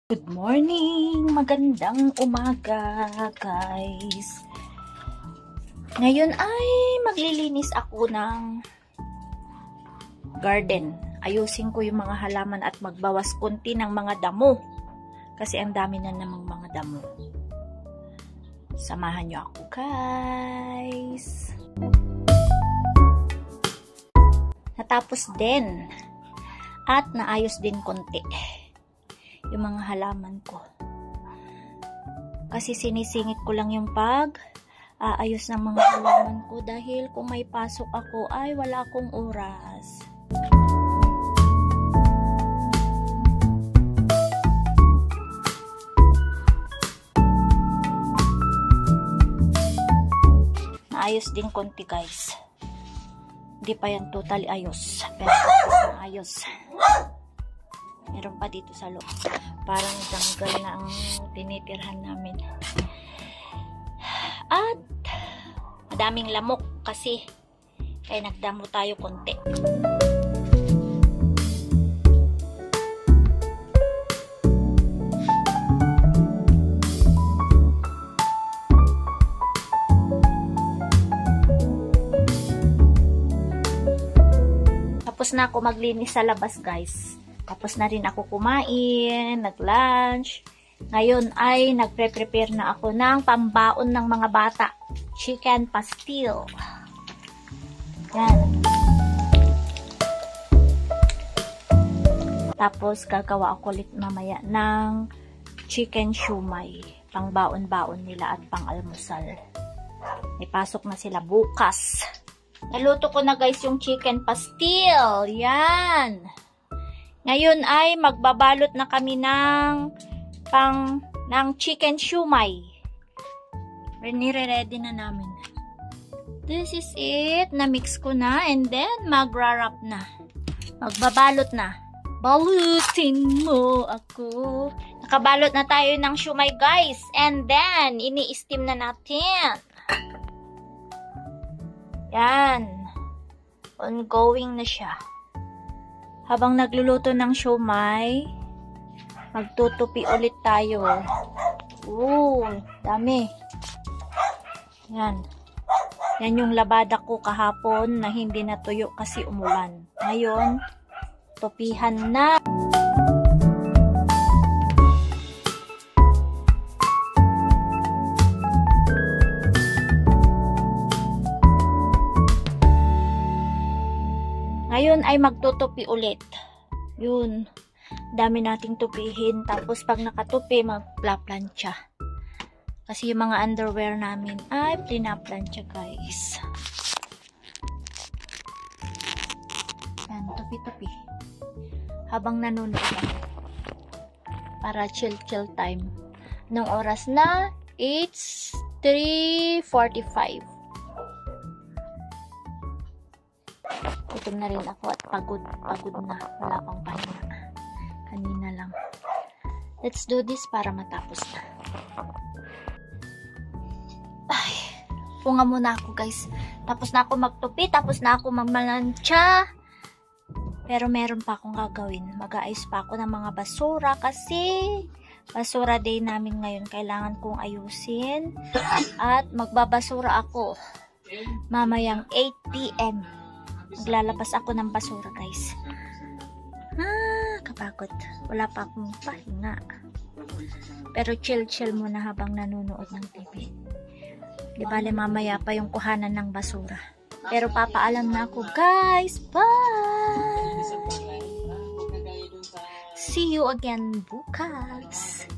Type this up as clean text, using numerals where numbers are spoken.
Good morning! Magandang umaga, guys. Ngayon ay maglilinis ako ng garden. Ayusin ko yung mga halaman at magbawas konti ng mga damo. Kasi ang dami na namang mga damo. Samahan nyo ako, guys. Natapos din. At naayos din konti yung mga halaman ko. Kasi sinisingit ko lang yung ayos ng mga halaman ko dahil kung may pasok ako ay wala akong oras. Naayos din konti, guys. Hindi pa yan totally ayos. Pero naayos. Meron pa dito sa loob. Parang tanggal na ang tinitirhan namin. At madaming lamok kasi kaya nagdamo tayo konti. Tapos na ako maglinis sa labas, guys. Tapos na rin ako kumain, nag-lunch. Ngayon ay nagpre-prepare na ako ng pambaon ng mga bata. Chicken pastil. Yan. Tapos gagawa ako ulit mamaya ng chicken shumai. Pangbaon-baon nila at pang-almusal. May pasok na sila bukas. Naluto ko na, guys, yung chicken pastil. Yan. Ngayon ay magbabalot na kami ng chicken shumai. Nire-ready na namin. This is it. Na-mix ko na and then magra-wrap na. Magbabalot na. Balutin mo ako. Nakabalot na tayo ng shumai, guys. And then ini-steam na natin. Yan. Ongoing na siya. Habang nagluluto ng siomai, magtutupi ulit tayo. Dami. Yan. Yan yung labada ko kahapon na hindi natuyo kasi umulan. Ngayon, tupihan na. Ngayon ay magtutupi ulit. Yun. Dami nating tupihin. Tapos pag nakatupi, magplaplansya. Kasi yung mga underwear namin ay plinaplansya, guys. Yan, tupi-tupi. Habang nanonood ako. Para chill-chill time. Nung oras na, it's 3:45. Gutom na rin ako at pagod na. Wala pang pahinga. Kanina lang. Let's do this para matapos na. Ay, punga muna ako, guys. Tapos na ako magtupi, tapos na ako magmalansya. Pero meron pa akong gagawin. Mag-aayos pa ako ng mga basura kasi basura day namin ngayon. Kailangan kong ayusin. At magbabasura ako mamayang 8 PM. Maglalabas ako ng basura, guys. Kapagod. Wala pa akong pahinga. Pero chill-chill muna habang nanonood ng TV. Di bale mamaya pa yung kuhanan ng basura. Pero papaalam na ako, guys. Bye! See you again bukas.